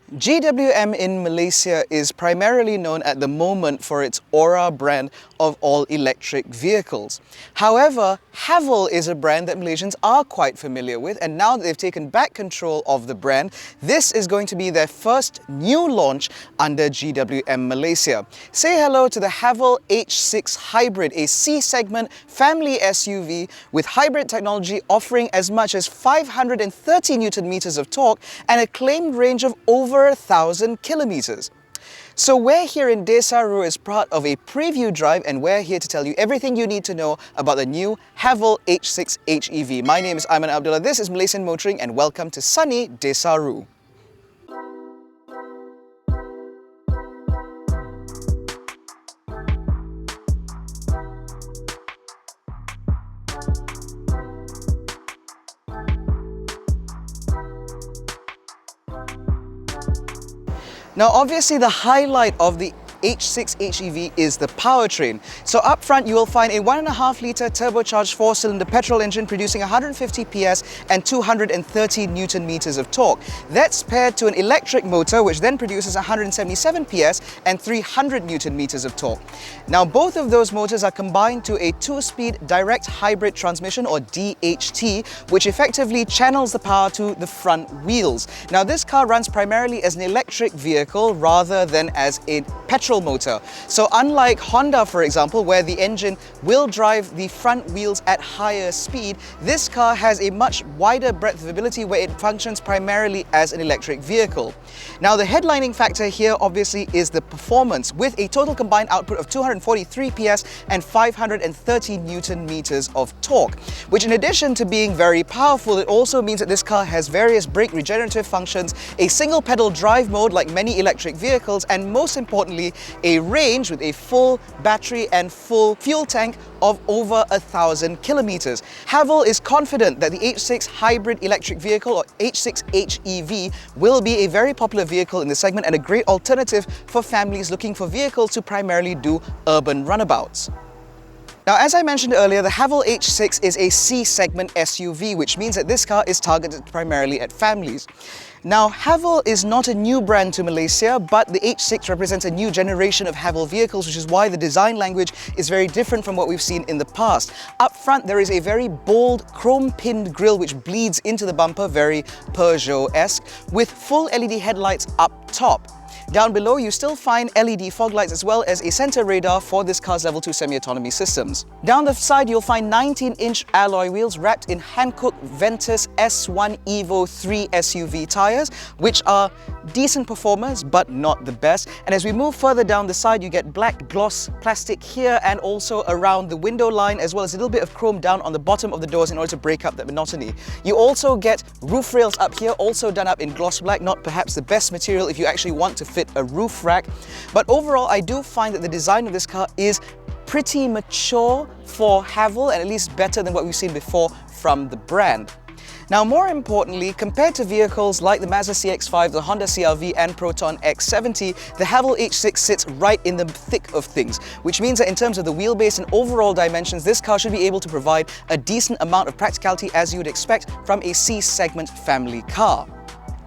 GWM in Malaysia is primarily known at the moment for its Aura brand of all-electric vehicles. However, Haval is a brand that Malaysians are quite familiar with, and now that they've taken back control of the brand, this is going to be their first new launch under GWM Malaysia. Say hello to the Haval H6 Hybrid, a C-segment family SUV with hybrid technology offering as much as 530 Newton meters of torque and a claimed range of over 1,000 kilometers. So we're here in Desa Ru as part of a preview drive, and we're here to tell you everything you need to know about the new Haval H6 HEV. My name is Aiman Abdullah, this is Malaysian Motoring, and welcome to sunny Desa Ru. Now obviously the highlight of the H6 HEV is the powertrain. So up front you will find a 1.5 litre turbocharged 4-cylinder petrol engine producing 150 PS and 230 Newton meters of torque. That's paired to an electric motor which then produces 177 PS and 300 Newton meters of torque. Now both of those motors are combined to a 2-speed direct hybrid transmission, or DHT, which effectively channels the power to the front wheels. Now this car runs primarily as an electric vehicle rather than as a petrol motor. So unlike Honda, for example, where the engine will drive the front wheels at higher speed, this car has a much wider breadth of ability where it functions primarily as an electric vehicle. Now the headlining factor here obviously is the performance, with a total combined output of 243 PS and 530 Newton meters of torque, which in addition to being very powerful, it also means that this car has various brake regenerative functions, a single pedal drive mode like many electric vehicles, and most importantly, a range with a full battery and full fuel tank of over 1,000 kilometers. Haval is confident that the H6 Hybrid Electric Vehicle, or H6 HEV, will be a very popular vehicle in the segment and a great alternative for families looking for vehicles to primarily do urban runabouts. Now, as I mentioned earlier, the Haval H6 is a C-segment SUV, which means that this car is targeted primarily at families. Now, Haval is not a new brand to Malaysia, but the H6 represents a new generation of Haval vehicles, which is why the design language is very different from what we've seen in the past. Up front, there is a very bold chrome-pinned grille which bleeds into the bumper, very Peugeot-esque, with full LED headlights up top. Down below, you still find LED fog lights as well as a center radar for this car's Level 2 semi-autonomy systems. Down the side, you'll find 19-inch alloy wheels wrapped in Hankook Ventus S1 Evo 3 SUV tires, which are decent performers but not the best. And as we move further down the side, you get black gloss plastic here and also around the window line, as well as a little bit of chrome down on the bottom of the doors in order to break up that monotony. You also get roof rails up here, also done up in gloss black, not perhaps the best material if you actually want to fit a roof rack. But overall, I do find that the design of this car is pretty mature for Haval, and at least better than what we've seen before from the brand. Now, more importantly, compared to vehicles like the Mazda CX-5, the Honda CR-V and PROTON X70, the Haval H6 sits right in the thick of things, which means that in terms of the wheelbase and overall dimensions, this car should be able to provide a decent amount of practicality as you would expect from a C-segment family car.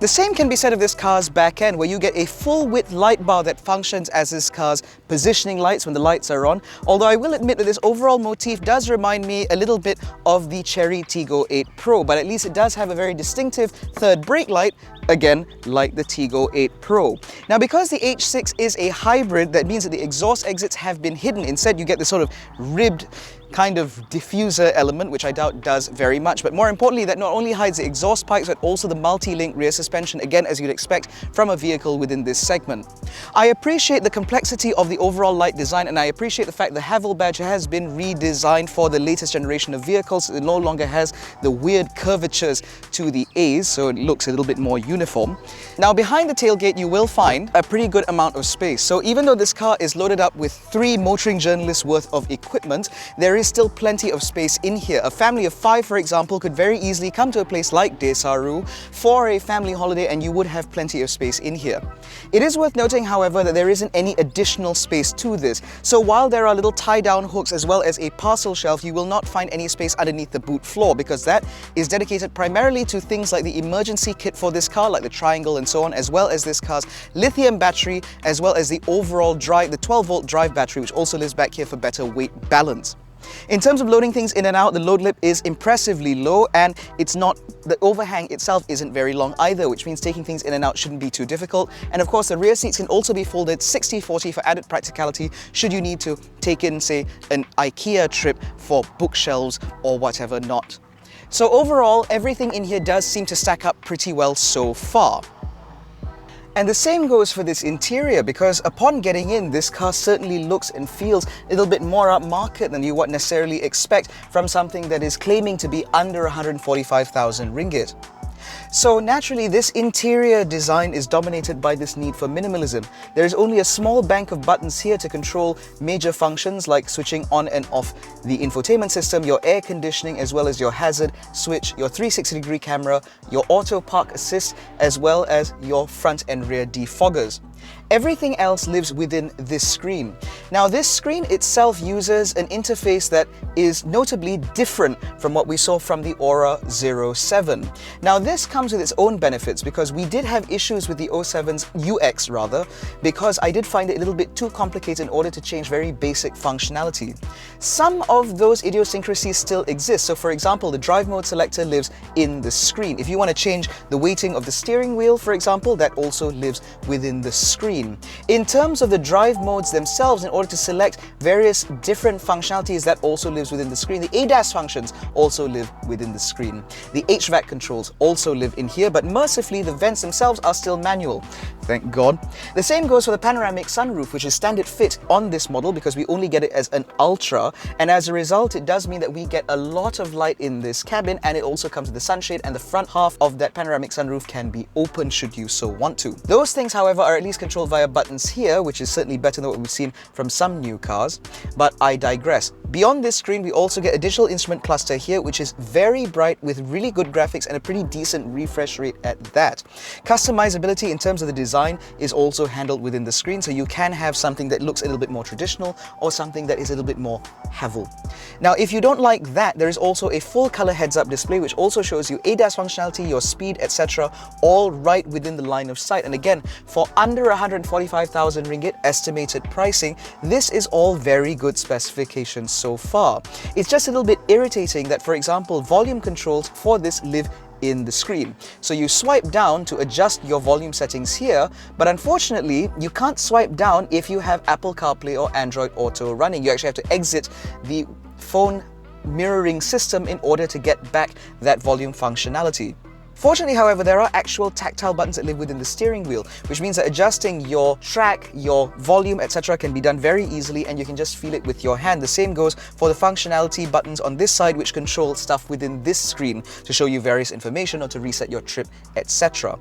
The same can be said of this car's back end, where you get a full-width light bar that functions as this car's positioning lights when the lights are on, although I will admit that this overall motif does remind me a little bit of the Chery Tiggo 8 Pro, but at least it does have a very distinctive third brake light, again like the Tiggo 8 Pro. Now, because the H6 is a hybrid, that means that the exhaust exits have been hidden. Instead, you get this sort of ribbed kind of diffuser element, which I doubt does very much, but more importantly, that not only hides the exhaust pipes but also the multi-link rear suspension, again as you'd expect from a vehicle within this segment. I appreciate the complexity of the overall light design, and I appreciate the fact the Haval badge has been redesigned for the latest generation of vehicles. It no longer has the weird curvatures to the A's, so it looks a little bit more uniform. Now, behind the tailgate you will find a pretty good amount of space. So even though this car is loaded up with 3 motoring journalists worth of equipment, there is still plenty of space in here. A family of 5, for example, could very easily come to a place like Desaru for a family holiday, and you would have plenty of space in here. It is worth noting, however, that there isn't any additional space to this. So while there are little tie-down hooks as well as a parcel shelf, you will not find any space underneath the boot floor, because that is dedicated primarily to things like the emergency kit for this car, like the triangle and so on, as well as this car's lithium battery, as well as the overall drive, the 12-volt drive battery, which also lives back here for better weight balance. In terms of loading things in and out, the load lip is impressively low, and the overhang itself isn't very long either, which means taking things in and out shouldn't be too difficult. And of course, the rear seats can also be folded 60-40 for added practicality should you need to take in, say, an IKEA trip for bookshelves or whatever not. So overall, everything in here does seem to stack up pretty well so far. And the same goes for this interior, because upon getting in, this car certainly looks and feels a little bit more upmarket than you would necessarily expect from something that is claiming to be under 145,000 ringgit. So naturally, this interior design is dominated by this need for minimalism. There is only a small bank of buttons here to control major functions like switching on and off the infotainment system, your air conditioning, as well as your hazard switch, your 360-degree camera, your auto park assist, as well as your front and rear defoggers. Everything else lives within this screen. Now, this screen itself uses an interface that is notably different from what we saw from the Aura 07. Now, this comes with its own benefits, because we did have issues with the 07's UX because I did find it a little bit too complicated in order to change very basic functionality. Some of those idiosyncrasies still exist. So for example, the drive mode selector lives in the screen. If you want to change the weighting of the steering wheel, for example, that also lives within the screen. In terms of the drive modes themselves, in order to select various different functionalities, that also lives within the screen. The ADAS functions also live within the screen. The HVAC controls also live in here, but mercifully the vents themselves are still manual. Thank God. The same goes for the panoramic sunroof, which is standard fit on this model because we only get it as an Ultra, and as a result it does mean that we get a lot of light in this cabin, and it also comes with the sunshade, and the front half of that panoramic sunroof can be open should you so want to. Those things, however, are at least controlled via buttons here, which is certainly better than what we've seen from some new cars, but I digress. Beyond this screen, we also get a digital instrument cluster here, which is very bright with really good graphics and a pretty decent refresh rate at that. Customizability in terms of the design is also handled within the screen, so you can have something that looks a little bit more traditional or something that is a little bit more Haval. Now, if you don't like that, there is also a full color heads-up display, which also shows you ADAS functionality, your speed, etc., all right within the line of sight. And again, for under 145,000 ringgit estimated pricing, this is all very good specifications so far. It's just a little bit irritating that, for example, volume controls for this live in the screen. So you swipe down to adjust your volume settings here, but unfortunately you can't swipe down if you have Apple CarPlay or Android Auto running. You actually have to exit the phone mirroring system in order to get back that volume functionality. Fortunately, however, there are actual tactile buttons that live within the steering wheel, which means that adjusting your track, your volume, etc. can be done very easily, and you can just feel it with your hand. The same goes for the functionality buttons on this side, which control stuff within this screen to show you various information or to reset your trip, etc.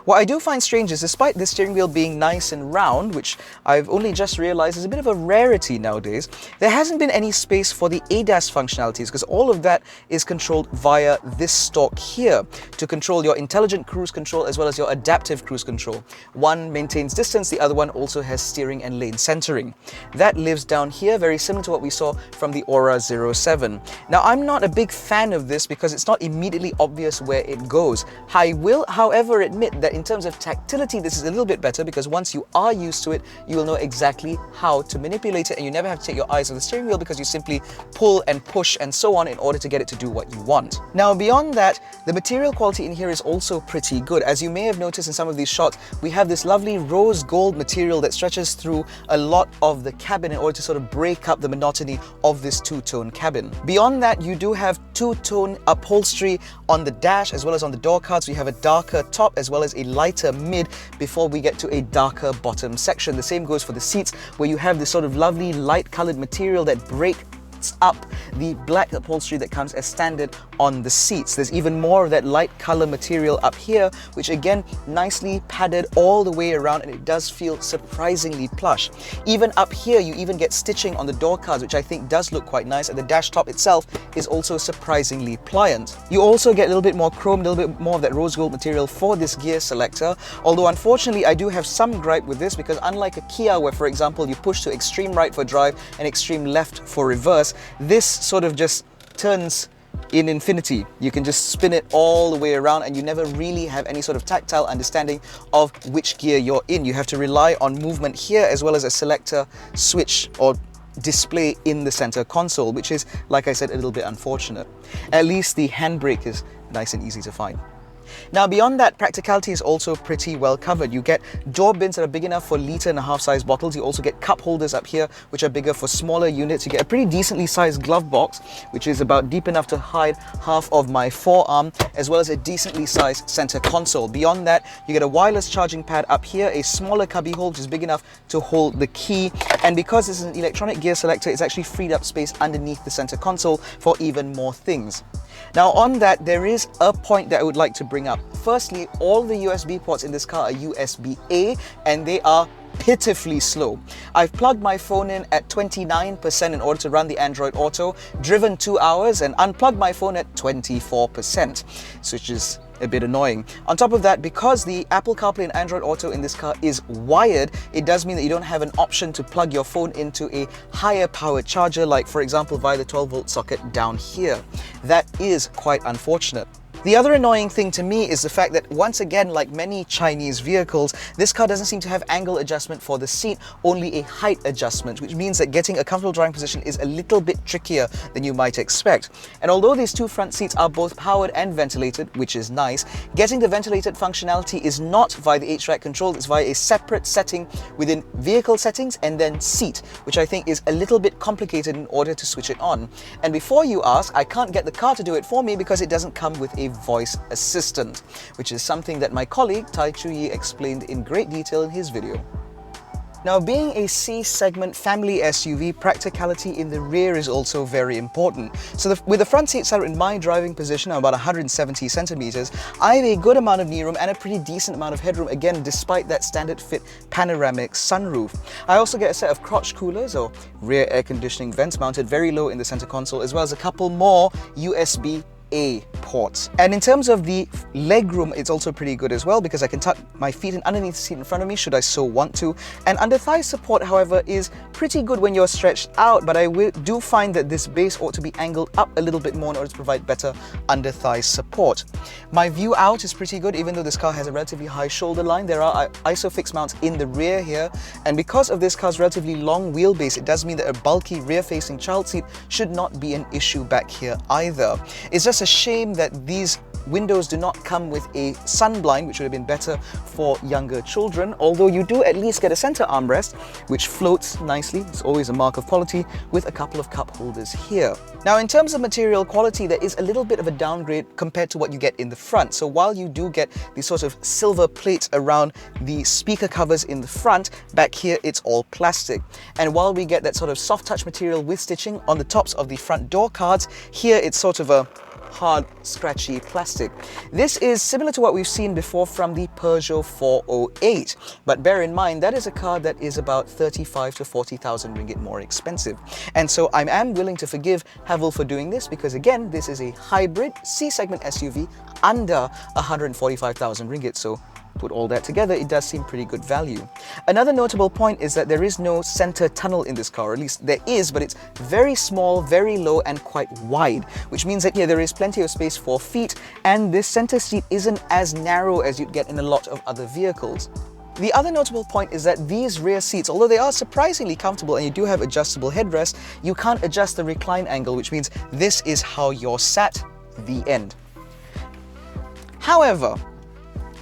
What I do find strange is, despite the steering wheel being nice and round, which I've only just realized is a bit of a rarity nowadays, there hasn't been any space for the ADAS functionalities, because all of that is controlled via this stalk here to control your intelligent cruise control as well as your adaptive cruise control. One maintains distance, the other one also has steering and lane centering. That lives down here, very similar to what we saw from the Aura 07. Now, I'm not a big fan of this because it's not immediately obvious where it goes. I will, however, admit that in terms of tactility, this is a little bit better, because once you are used to it, you will know exactly how to manipulate it, and you never have to take your eyes off the steering wheel because you simply pull and push and so on in order to get it to do what you want. Now, beyond that, the material quality in here is also pretty good. As you may have noticed in some of these shots, we have this lovely rose gold material that stretches through a lot of the cabin in order to sort of break up the monotony of this two-tone cabin. Beyond that, you do have two-tone upholstery on the dash as well as on the door cards. We have a darker top as well as a lighter mid before we get to a darker bottom section. The same goes for the seats, where you have this sort of lovely light colored material that break lifts up the black upholstery that comes as standard on the seats. There's even more of that light color material up here, which again, nicely padded all the way around, and it does feel surprisingly plush. Even up here, you even get stitching on the door cards, which I think does look quite nice, and the dash top itself is also surprisingly pliant. You also get a little bit more chrome, a little bit more of that rose gold material for this gear selector, although unfortunately I do have some gripe with this, because unlike a Kia where, for example, you push to extreme right for drive and extreme left for reverse, this sort of just turns in infinity. You can just spin it all the way around and you never really have any sort of tactile understanding of which gear you're in. You have to rely on movement here as well as a selector switch or display in the center console, which is, like I said, a little bit unfortunate. At least the handbrake is nice and easy to find. Now beyond that, practicality is also pretty well covered. You get door bins that are big enough for 1.5 litre size bottles. You also get cup holders up here, which are bigger for smaller units. You get a pretty decently sized glove box, which is about deep enough to hide half of my forearm, as well as a decently sized center console. Beyond that, you get a wireless charging pad up here, a smaller cubby hole, which is big enough to hold the key. And because this is an electronic gear selector, it's actually freed up space underneath the center console for even more things. Now on that, there is a point that I would like to bring up. Firstly, all the USB ports in this car are USB-A, and they are pitifully slow. I've plugged my phone in at 29% in order to run the Android Auto, driven 2 hours, and unplugged my phone at 24%, which is a bit annoying. On top of that, because the Apple CarPlay and Android Auto in this car is wired, it does mean that you don't have an option to plug your phone into a higher powered charger, like for example via the 12-volt socket down here. That is quite unfortunate. The other annoying thing to me is the fact that, once again, like many Chinese vehicles, this car doesn't seem to have angle adjustment for the seat, only a height adjustment, which means that getting a comfortable driving position is a little bit trickier than you might expect. And although these two front seats are both powered and ventilated, which is nice, getting the ventilated functionality is not via the HVAC control, it's via a separate setting within vehicle settings and then seat, which I think is a little bit complicated in order to switch it on. And before you ask, I can't get the car to do it for me because it doesn't come with a voice assistant, which is something that my colleague Tai Chu-Yi explained in great detail in his video. Now, being a C-segment family SUV, practicality in the rear is also very important. So with the front seat set in my driving position, I'm about 170 centimeters, I have a good amount of knee room and a pretty decent amount of headroom, again, despite that standard fit panoramic sunroof. I also get a set of crotch coolers or rear air conditioning vents mounted very low in the center console, as well as a couple more USB-A ports. And in terms of the leg room, it's also pretty good as well, because I can tuck my feet in underneath the seat in front of me should I so want to. And under thigh support, however, is pretty good when you're stretched out, but I do find that this base ought to be angled up a little bit more in order to provide better under thigh support. My view out is pretty good, even though this car has a relatively high shoulder line. There are ISOFIX mounts in the rear here, and because of this car's relatively long wheelbase, it does mean that a bulky rear-facing child seat should not be an issue back here either. It's just a shame that these windows do not come with a sun blind, which would have been better for younger children, although you do at least get a center armrest, which floats nicely. It's always a mark of quality, with a couple of cup holders here. Now, in terms of material quality, there is a little bit of a downgrade compared to what you get in the front. So while you do get the sort of silver plate around the speaker covers in the front, back here it's all plastic. And while we get that sort of soft touch material with stitching on the tops of the front door cards, here it's sort of a hard, scratchy plastic. This is similar to what we've seen before from the Peugeot 408, but bear in mind that is a car that is about 35 to 40,000 ringgit more expensive. And so I am willing to forgive Haval for doing this, because again, this is a hybrid C-segment SUV under 145,000 ringgit. So put all that together, it does seem pretty good value. Another notable point is that there is no center tunnel in this car, or at least there is, but it's very small, very low, and quite wide, which means that there is plenty of space for feet, and this center seat isn't as narrow as you'd get in a lot of other vehicles. The other notable point is that these rear seats, although they are surprisingly comfortable and you do have adjustable headrests, you can't adjust the recline angle, which means this is how you're sat, the end. However,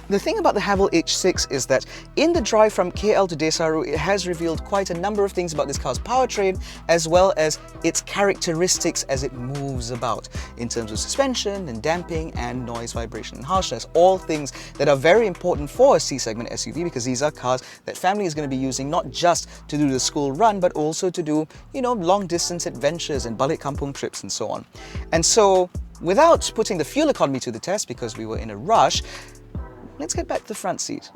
The thing about the Haval H6 is that in the drive from KL to Desaru, it has revealed quite a number of things about this car's powertrain, as well as its characteristics as it moves about in terms of suspension and damping and noise, vibration and harshness. All things that are very important for a C-segment SUV, because these are cars that family is going to be using not just to do the school run, but also to do, long distance adventures and balik kampung trips and so on. And so, without putting the fuel economy to the test, because we were in a rush, let's get back to the front seat.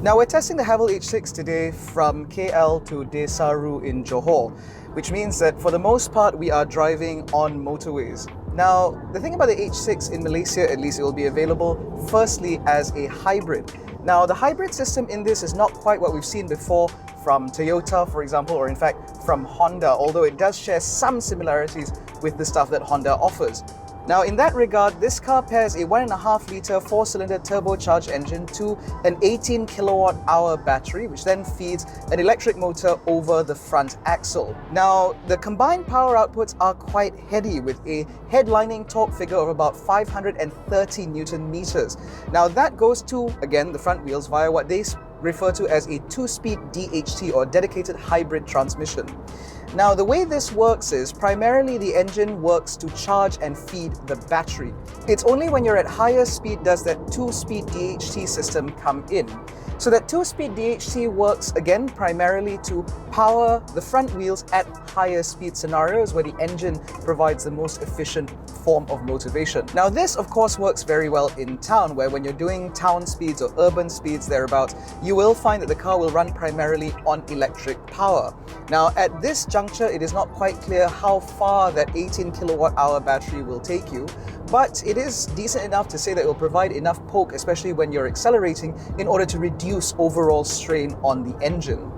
Now we're testing the Haval H6 today from KL to Desaru in Johor, which means that for the most part we are driving on motorways. Now the thing about the H6 in Malaysia, at least, it will be available firstly as a hybrid. Now the hybrid system in this is not quite what we've seen before from Toyota, for example, or in fact from Honda, although it does share some similarities with the stuff that Honda offers. Now in that regard, this car pairs a 1.5 litre 4-cylinder turbocharged engine to an 18 kilowatt-hour battery, which then feeds an electric motor over the front axle. Now the combined power outputs are quite heady, with a headlining torque figure of about 530 Newton meters. Now that goes to, again, the front wheels via what they refer to as a 2-speed DHT, or dedicated hybrid transmission. Now the way this works is primarily the engine works to charge and feed the battery. It's only when you're at higher speed does that 2-speed DHT system come in. So that 2-speed DHT works again primarily to power the front wheels at higher speed scenarios where the engine provides the most efficient form of motivation. Now this of course works very well in town, where when you're doing town speeds or urban speeds thereabouts, you will find that the car will run primarily on electric power. Now at this juncture, it is not quite clear how far that 18 kilowatt-hour battery will take you, but it is decent enough to say that it will provide enough poke, especially when you're accelerating, in order to reduce overall strain on the engine.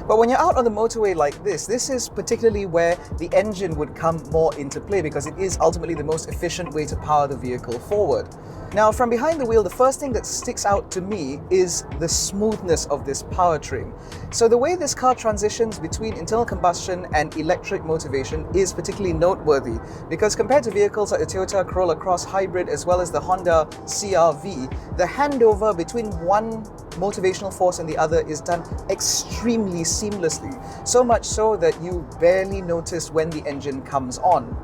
But when you're out on the motorway like this is particularly where the engine would come more into play, because it is ultimately the most efficient way to power the vehicle forward. Now, from behind the wheel, the first thing that sticks out to me is the smoothness of this powertrain. So the way this car transitions between internal combustion and electric motivation is particularly noteworthy, because compared to vehicles like the Toyota Corolla Cross Hybrid as well as the Honda CR-V, the handover between one motivational force and the other is done extremely seamlessly, so much so that you barely notice when the engine comes on.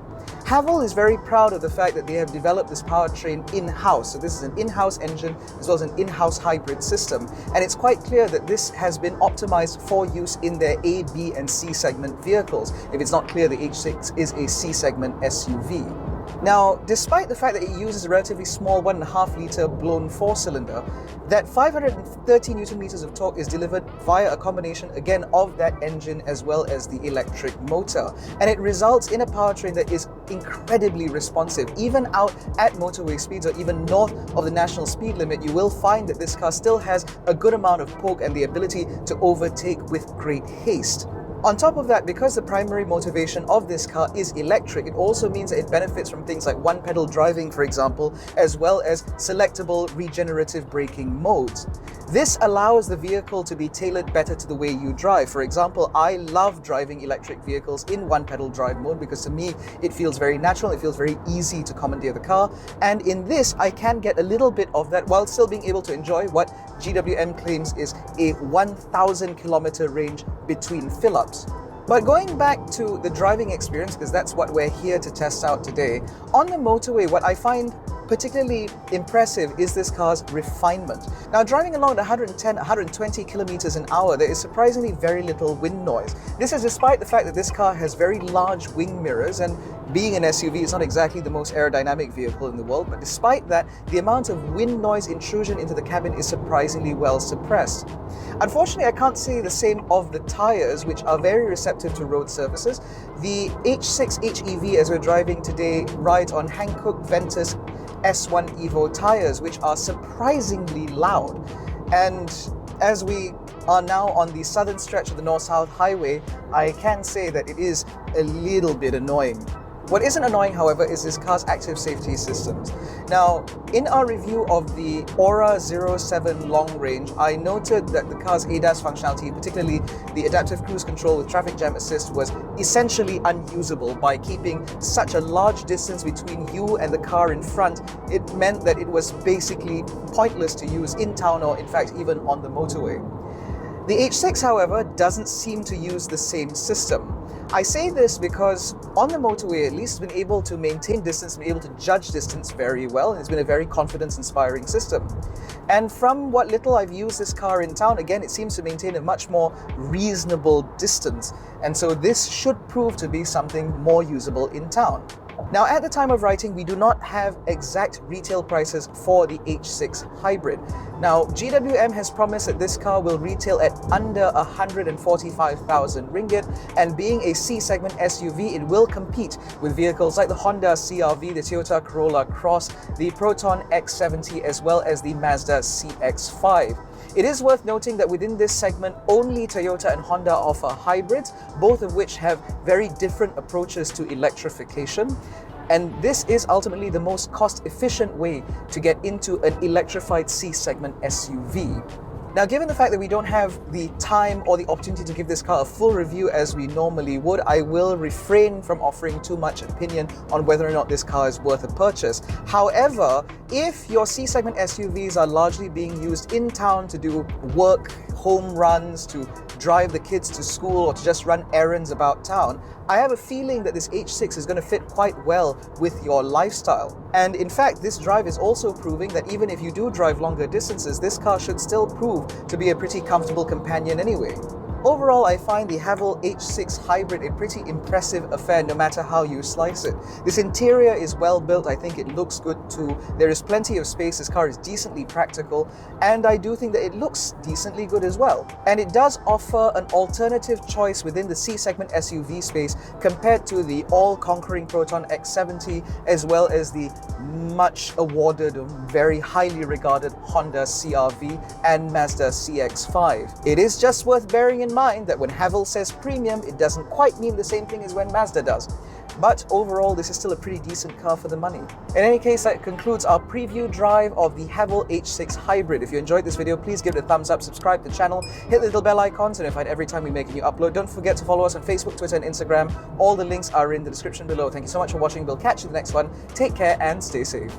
Haval is very proud of the fact that they have developed this powertrain in-house. So this is an in-house engine as well as an in-house hybrid system. And it's quite clear that this has been optimized for use in their A, B and C segment vehicles. If it's not clear, the H6 is a C segment SUV. Now, despite the fact that it uses a relatively small 1.5 litre blown 4-cylinder, that 530 Newton meters of torque is delivered via a combination, again, of that engine as well as the electric motor. And it results in a powertrain that is incredibly responsive. Even out at motorway speeds or even north of the national speed limit, you will find that this car still has a good amount of poke and the ability to overtake with great haste. On top of that, because the primary motivation of this car is electric, it also means that it benefits from things like one-pedal driving, for example, as well as selectable regenerative braking modes. This allows the vehicle to be tailored better to the way you drive. For example, I love driving electric vehicles in one-pedal drive mode because to me it feels very natural, it feels very easy to commandeer the car, and in this I can get a little bit of that while still being able to enjoy what GWM claims is a 1,000 kilometer range between fill-ups. But going back to the driving experience, because that's what we're here to test out today, on the motorway, what I find particularly impressive is this car's refinement. Now, driving along at 110, 120 kilometers an hour, there is surprisingly very little wind noise. This is despite the fact that this car has very large wing mirrors, and being an SUV is not exactly the most aerodynamic vehicle in the world, but despite that, the amount of wind noise intrusion into the cabin is surprisingly well suppressed. Unfortunately, I can't say the same of the tires, which are very receptive to road surfaces. The H6 HEV, as we're driving today, rides on Hankook Ventus S1 Evo tires, which are surprisingly loud. And as we are now on the southern stretch of the North-South Highway, I can say that it is a little bit annoying. What isn't annoying, however, is this car's active safety systems. Now, in our review of the Aura 07 long range, I noted that the car's ADAS functionality, particularly the adaptive cruise control with traffic jam assist, was essentially unusable. By keeping such a large distance between you and the car in front, it meant that it was basically pointless to use in town or in fact even on the motorway. The H6, however, doesn't seem to use the same system. I say this because on the motorway, at least, it's been able to maintain distance, been able to judge distance very well, and it's been a very confidence-inspiring system. And from what little I've used this car in town, again, it seems to maintain a much more reasonable distance. And so this should prove to be something more usable in town. Now, at the time of writing, we do not have exact retail prices for the H6 Hybrid. Now, GWM has promised that this car will retail at under 145,000 ringgit, and being a C-segment SUV, it will compete with vehicles like the Honda CR-V, the Toyota Corolla Cross, the PROTON X70, as well as the Mazda CX-5. It is worth noting that within this segment, only Toyota and Honda offer hybrids, both of which have very different approaches to electrification. And this is ultimately the most cost-efficient way to get into an electrified C-segment SUV. Now, given the fact that we don't have the time or the opportunity to give this car a full review as we normally would, I will refrain from offering too much opinion on whether or not this car is worth a purchase. However, if your C-segment SUVs are largely being used in town to do work, home runs, to drive the kids to school, or to just run errands about town, I have a feeling that this H6 is going to fit quite well with your lifestyle. And in fact, this drive is also proving that even if you do drive longer distances, this car should still prove to be a pretty comfortable companion anyway. Overall, I find the Haval H6 Hybrid a pretty impressive affair no matter how you slice it. This interior is well built, I think it looks good too. There is plenty of space, this car is decently practical, and I do think that it looks decently good as well. And it does offer an alternative choice within the C-segment SUV space compared to the all-conquering PROTON X70, as well as the much awarded, very highly regarded Honda CR-V and Mazda CX-5. It is just worth bearing in mind that when Haval says premium, it doesn't quite mean the same thing as when Mazda does. But overall, this is still a pretty decent car for the money. In any case, that concludes our preview drive of the Haval H6 Hybrid. If you enjoyed this video, please give it a thumbs up, subscribe to the channel, hit the little bell icon to notified every time we make a new upload. Don't forget to follow us on Facebook, Twitter, and Instagram. All the links are in the description below. Thank you so much for watching. We'll catch you in the next one. Take care and stay safe.